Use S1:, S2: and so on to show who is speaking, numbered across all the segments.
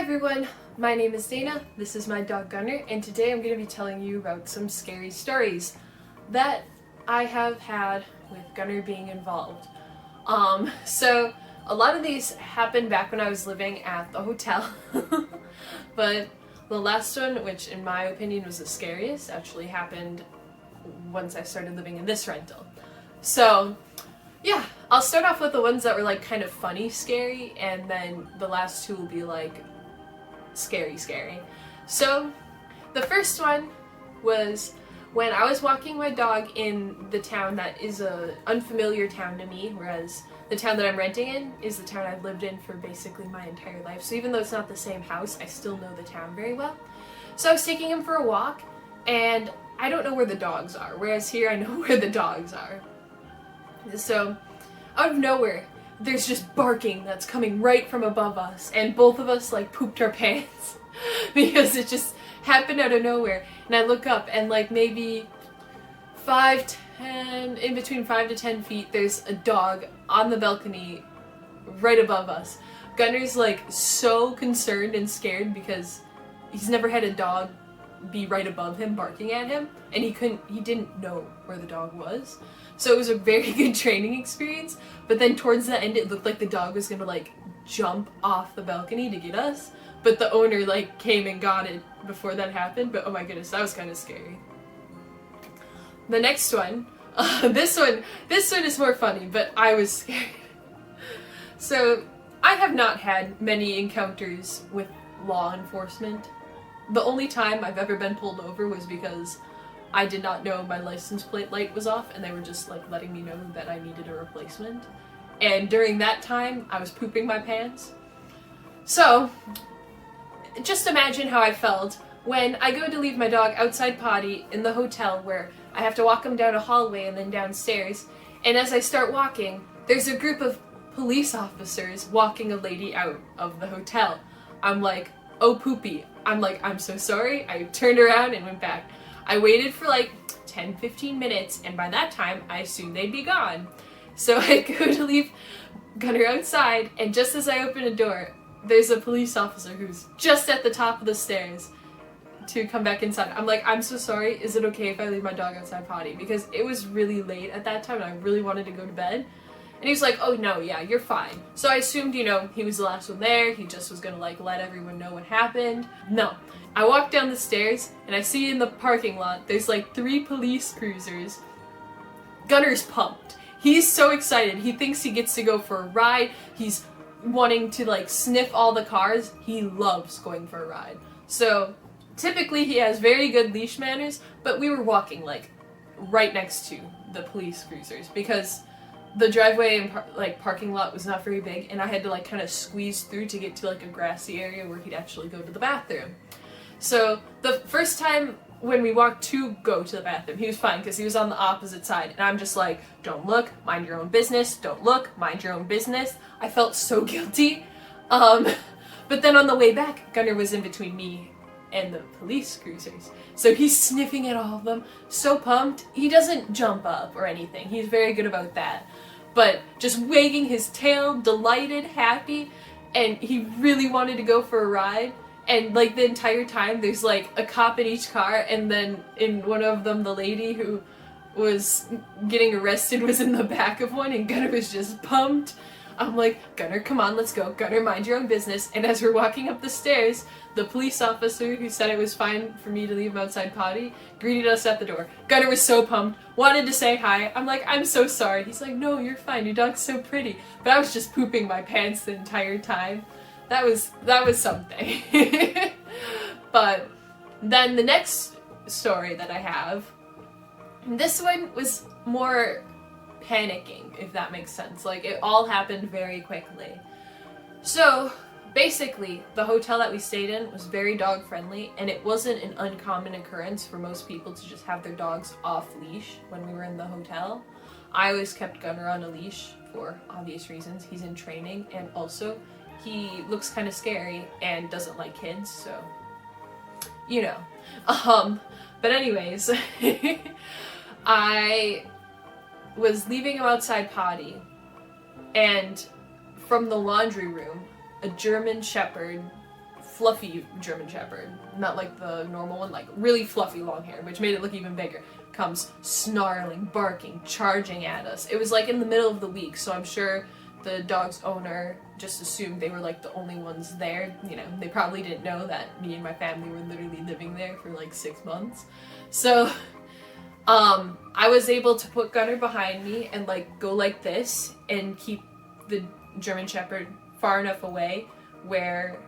S1: everyone, my name is Dana, this is my dog Gunner, and today I'm going to be telling you about some scary stories that I have had with Gunner being involved. So a lot of these happened back when I was living at the hotel, but the last one, which in my opinion was the scariest, actually happened once I started living in this rental. So yeah, I'll start off with the ones that were like kind of funny scary, and then the last two will be like scary. So the first one was when I was walking my dog in the town that is a unfamiliar town to me, whereas the town that I'm renting in is the town I've lived in for basically my entire life. So even though it's not the same house, I still know the town very well. So I was taking him for a walk, and I don't know where the dogs are, whereas here I know where the dogs are. So out of nowhere, there's just barking that's coming right from above us, and both of us like pooped our pants because it just happened out of nowhere. And I look up, and like maybe in between 5 to 10 feet, there's a dog on the balcony right above us. Gunner's like so concerned and scared because he's never had a dog be right above him barking at him, and he didn't know where the dog was. So it was a very good training experience, but then towards the end it looked like the dog was gonna like jump off the balcony to get us, but the owner like came and got it before that happened. But oh my goodness, that was kind of scary. The next one, this one is more funny, but I was scared. So I have not had many encounters with law enforcement. The only time I've ever been pulled over was because I did not know my license plate light was off, and they were just like letting me know that I needed a replacement. And during that time, I was pooping my pants. So just imagine how I felt when I go to leave my dog outside potty in the hotel, where I have to walk him down a hallway and then downstairs. And as I start walking, there's a group of police officers walking a lady out of the hotel. I'm like, oh poopy. I'm like, I'm so sorry. I turned around and went back. I waited for like 10-15 minutes, and by that time I assumed they'd be gone. So I go to leave Gunner outside, and just as I open a door, there's a police officer who's just at the top of the stairs to come back inside. I'm like, I'm so sorry, is it okay if I leave my dog outside potty? Because it was really late at that time and I really wanted to go to bed. And he was like, oh no, yeah, you're fine. So I assumed, he was the last one there, he just was gonna like let everyone know what happened. No. I walk down the stairs, and I see in the parking lot, there's like 3 police cruisers. Gunner's pumped. He's so excited. He thinks he gets to go for a ride. He's wanting to like sniff all the cars. He loves going for a ride. So typically he has very good leash manners, but we were walking like right next to the police cruisers because the driveway and parking lot was not very big, and I had to like kind of squeeze through to get to like a grassy area where he'd actually go to the bathroom. So the first time when we walked to go to the bathroom, he was fine because he was on the opposite side, and I'm just like, don't look, mind your own business, don't look, mind your own business. I felt so guilty. But then on the way back, Gunner was in between me and the police cruisers. So he's sniffing at all of them, so pumped. He doesn't jump up or anything. He's very good about that. But just wagging his tail, delighted, happy, and he really wanted to go for a ride. And like the entire time there's like a cop in each car, and then in one of them the lady who was getting arrested was in the back of one, and Gunner was just pumped. I'm like, Gunner, come on, let's go. Gunner, mind your own business. And as we're walking up the stairs, the police officer who said it was fine for me to leave him outside potty greeted us at the door. Gunner was so pumped, wanted to say hi. I'm like, I'm so sorry. He's like, no, you're fine. Your dog's so pretty. But I was just pooping my pants the entire time. That was something. But then the next story that I have, this one was more panicking, if that makes sense. Like, it all happened very quickly. So basically, the hotel that we stayed in was very dog friendly, and it wasn't an uncommon occurrence for most people to just have their dogs off leash when we were in the hotel. I always kept Gunner on a leash for obvious reasons. He's in training, and also he looks kind of scary and doesn't like kids, so but anyways, I was leaving him outside potty, and from the laundry room, a German Shepherd fluffy German Shepherd, not like the normal one, like really fluffy long hair, which made it look even bigger, comes snarling, barking, charging at us. It was like in the middle of the week, so I'm sure the dog's owner just assumed they were like the only ones there. You know, they probably didn't know that me and my family were literally living there for like 6 months. So I was able to put Gunner behind me and like go like this and keep the German Shepherd far enough away where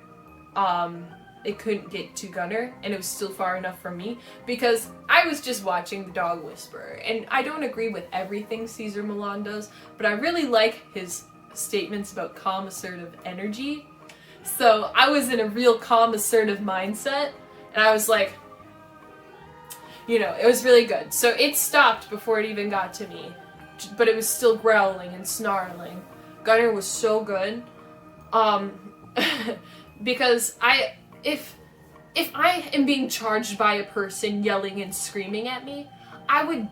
S1: it couldn't get to Gunner, and it was still far enough from me, because I was just watching the dog whisperer, and I don't agree with everything Cesar Millan does, but I really like his statements about calm, assertive energy. So I was in a real calm, assertive mindset, and I was like, you know, it was really good. So it stopped before it even got to me, but it was still growling and snarling. Gunner was so good, because if I am being charged by a person yelling and screaming at me, I would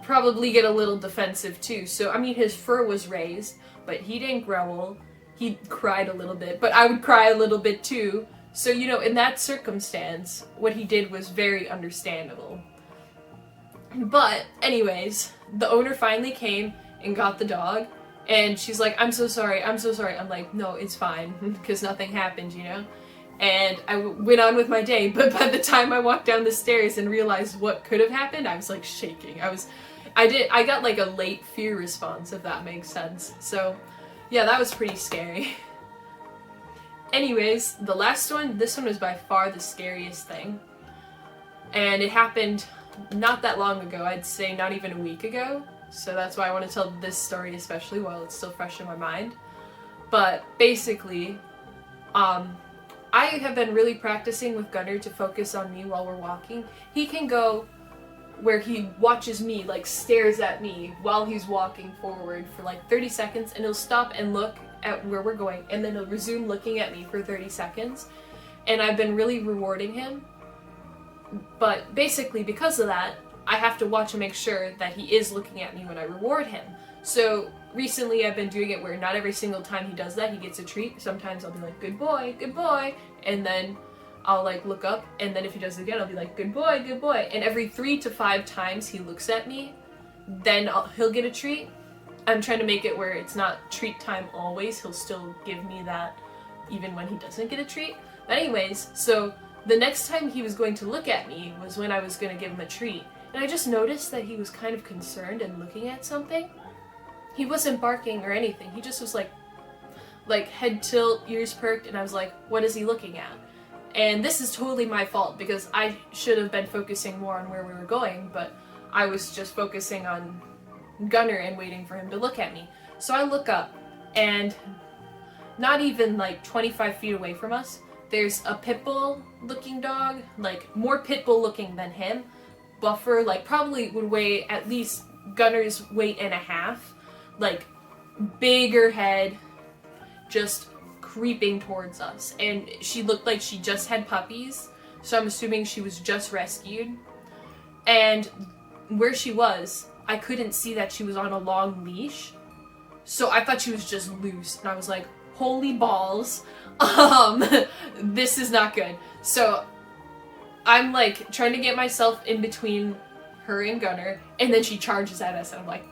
S1: probably get a little defensive too. So, I mean, his fur was raised, but he didn't growl. He cried a little bit, but I would cry a little bit too. So, you know, in that circumstance, what he did was very understandable. But, anyways, the owner finally came and got the dog, and she's like, I'm so sorry, I'm so sorry. I'm like, no, it's fine, because nothing happened, you know? And I went on with my day, but by the time I walked down the stairs and realized what could have happened, I was like shaking. I got like a late fear response, if that makes sense. So, yeah, that was pretty scary. Anyways, the last one, this one was by far the scariest thing. And it happened not that long ago, I'd say not even a week ago. So that's why I want to tell this story especially while it's still fresh in my mind. But basically, I have been really practicing with Gunner to focus on me while we're walking. He can go where he watches me, like stares at me while he's walking forward for like 30 seconds, and he'll stop and look at where we're going, and then he'll resume looking at me for 30 seconds. And I've been really rewarding him. But basically, because of that, I have to watch and make sure that he is looking at me when I reward him. So recently I've been doing it where not every single time he does that, he gets a treat. Sometimes I'll be like, good boy, and then I'll like look up, and then if he does it again, I'll be like, good boy, and every 3 to 5 times he looks at me, then he'll get a treat. I'm trying to make it where it's not treat time always, he'll still give me that even when he doesn't get a treat. But anyways, so the next time he was going to look at me was when I was going to give him a treat, and I just noticed that he was kind of concerned and looking at something. He wasn't barking or anything, he just was like head tilt, ears perked, and I was like, what is he looking at? And this is totally my fault, because I should have been focusing more on where we were going, but I was just focusing on Gunner and waiting for him to look at me. So I look up, and not even like 25 feet away from us, there's a pit bull looking dog, like more pit bull looking than him, buffer, like probably would weigh at least Gunner's weight and a half, like bigger head, just creeping towards us. And she looked like she just had puppies, so I'm assuming she was just rescued. And where she was, I couldn't see that she was on a long leash, so I thought she was just loose, and I was like, holy balls, this is not good. So I'm like trying to get myself in between her and Gunner, and then she charges at us, and I'm like,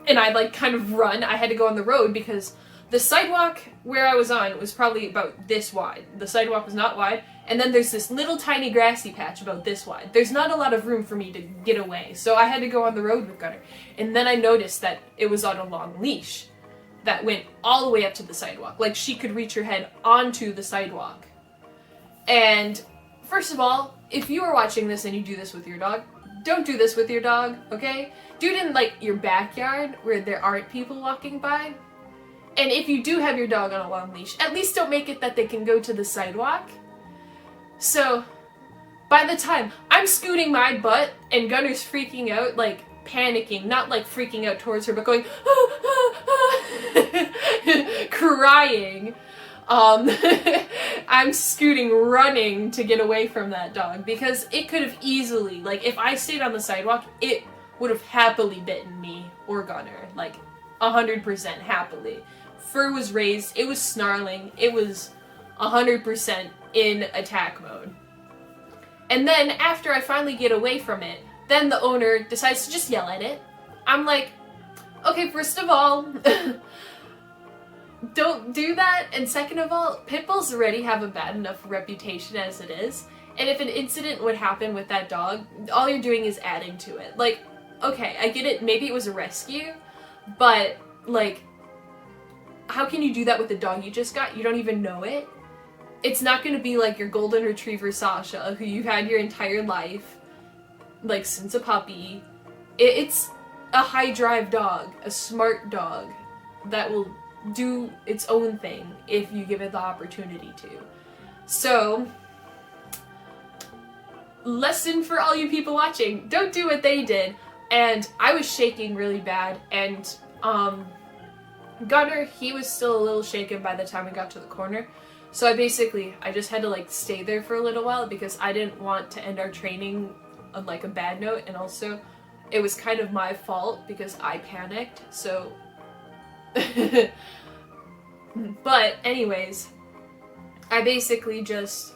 S1: and I like kind of run. I had to go on the road because the sidewalk where I was on was probably about this wide. The sidewalk was not wide, and then there's this little tiny grassy patch about this wide. There's not a lot of room for me to get away, so I had to go on the road with Gunner. And then I noticed that it was on a long leash that went all the way up to the sidewalk. Like, she could reach her head onto the sidewalk. And first of all, if you are watching this and you do this with your dog, don't do this with your dog, okay? Do it in like your backyard where there aren't people walking by. And if you do have your dog on a long leash, at least don't make it that they can go to the sidewalk. So, by the time I'm scooting my butt and Gunner's freaking out, like panicking, not like freaking out towards her, but going, crying, I'm scooting, running to get away from that dog, because it could have easily, like if I stayed on the sidewalk, it would have happily bitten me or Gunner, like 100% happily. Fur was raised, it was snarling, it was 100% in attack mode. And then after I finally get away from it, then the owner decides to just yell at it. I'm like, okay, first of all, don't do that. And second of all, pit bulls already have a bad enough reputation as it is. And if an incident would happen with that dog, all you're doing is adding to it. Like, okay, I get it, maybe it was a rescue, but like, how can you do that with the dog you just got? You don't even know it. It's not going to be like your golden retriever Sasha, who you've had your entire life, like since a puppy. It's a high drive dog, a smart dog that will do its own thing if you give it the opportunity to. So, lesson for all you people watching, don't do what they did. And I was shaking really bad, and Gunner, he was still a little shaken by the time we got to the corner. So I just had to like stay there for a little while because I didn't want to end our training on like a bad note, and also it was kind of my fault because I panicked, so but anyways, I basically just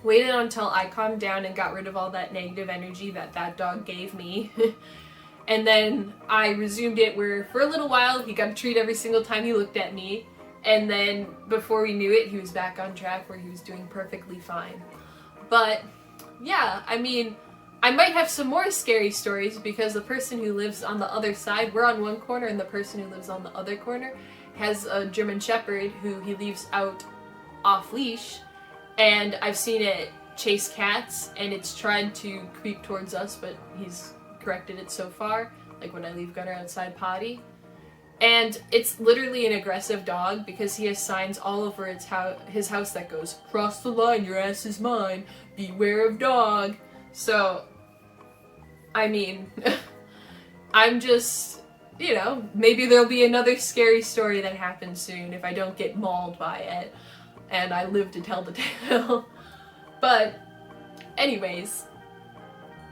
S1: waited until I calmed down and got rid of all that negative energy that dog gave me. And then I resumed it where for a little while he got a treat every single time he looked at me. And then before we knew it, he was back on track where he was doing perfectly fine. But yeah, I mean, I might have some more scary stories because the person who lives on the other side, we're on one corner, and the person who lives on the other corner has a German Shepherd who he leaves out off leash. And I've seen it chase cats, and it's tried to creep towards us, but he's corrected it so far, like when I leave Gunner outside potty. And it's literally an aggressive dog because he has signs all over his house that goes, "Cross the line, your ass is mine, beware of dog." So, I mean, I'm just, you know, maybe there'll be another scary story that happens soon if I don't get mauled by it and I live to tell the tale. But anyways,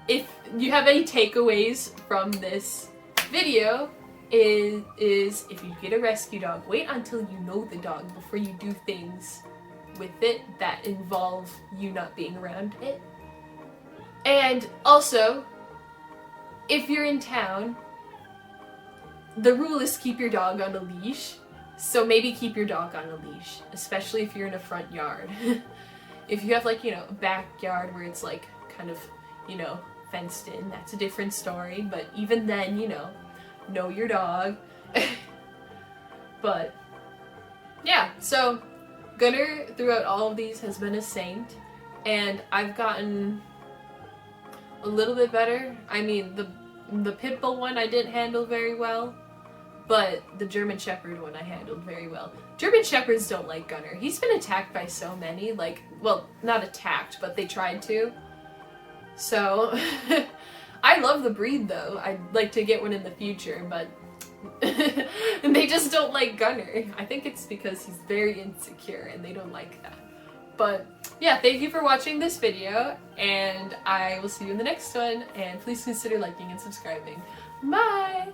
S1: if you have any takeaways from this video, is if you get a rescue dog, wait until you know the dog before you do things with it that involve you not being around it. And also, if you're in town, the rule is keep your dog on a leash. So maybe keep your dog on a leash, especially if you're in a front yard. If you have like, you know, a backyard where it's like kind of, you know, fenced in, that's a different story. But even then, you know your dog. But yeah, so Gunner throughout all of these has been a saint, and I've gotten a little bit better. I mean, the pit bull one I didn't handle very well, but the German Shepherd one I handled very well. German Shepherds don't like Gunner. He's been attacked by so many, like, well, not attacked, but they tried to. So, I love the breed though. I'd like to get one in the future, but they just don't like Gunner. I think it's because he's very insecure and they don't like that. But yeah, thank you for watching this video, and I will see you in the next one, and please consider liking and subscribing. Bye!